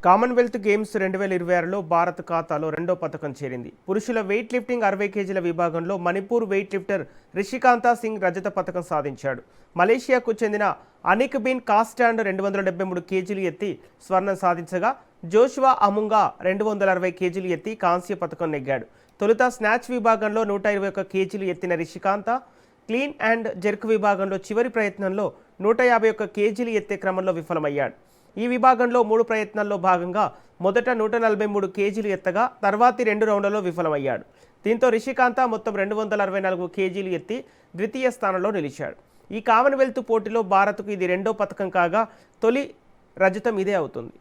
Commonwealth games 2026లో Bharat ఖాతాలో రెండో పతకం చేరింది. పురుషుల వెయిట్ లిఫ్టింగ్ 60 కేజీల విభాగంలో మణిపూర్ వెయిట్ లిఫ్టర్ రిషికాంత సింగ్ రజత పతకం సాధించాడు. మలేషియాకు చెందిన అనిక్ బిన్ కాస్టాండ్ 273 కేజీలు ఎత్తి స్వర్ణం సాధించగా జోషువా అముంగా 260 కేజీలు ఎత్తి కాంస్య పతకం నెగ్గాడు. తొలుత స్నాచ్ విభాగంలో 121 కేజీలు ఎత్తిన రిషికాంత క్లీన్ అండ్ జెర్క్ విభాగంలో చివరి ప్రయత్నంలో 151 కేజీలు ఎత్తే క్రమంలో విఫలమయ్యాడు. ఈ విభాగంలో 3 ప్రయత్నాల్లో భాగంగా మొదట 143 కేజీలు ఎత్తగా తర్వాతి 2 రౌండ్లలో విఫలమయ్యాడు. దీంతో రిషికాంత మొత్తం 264 కేజీలు ఎత్తి ద్వితీయ స్థానంలో నిలిచాడు. ఈ కామన్వెల్త్ పోటీలో భారత్కు ఇది రెండో పతకం కాగా తొలి రజతం ఇదే అవుతుంది.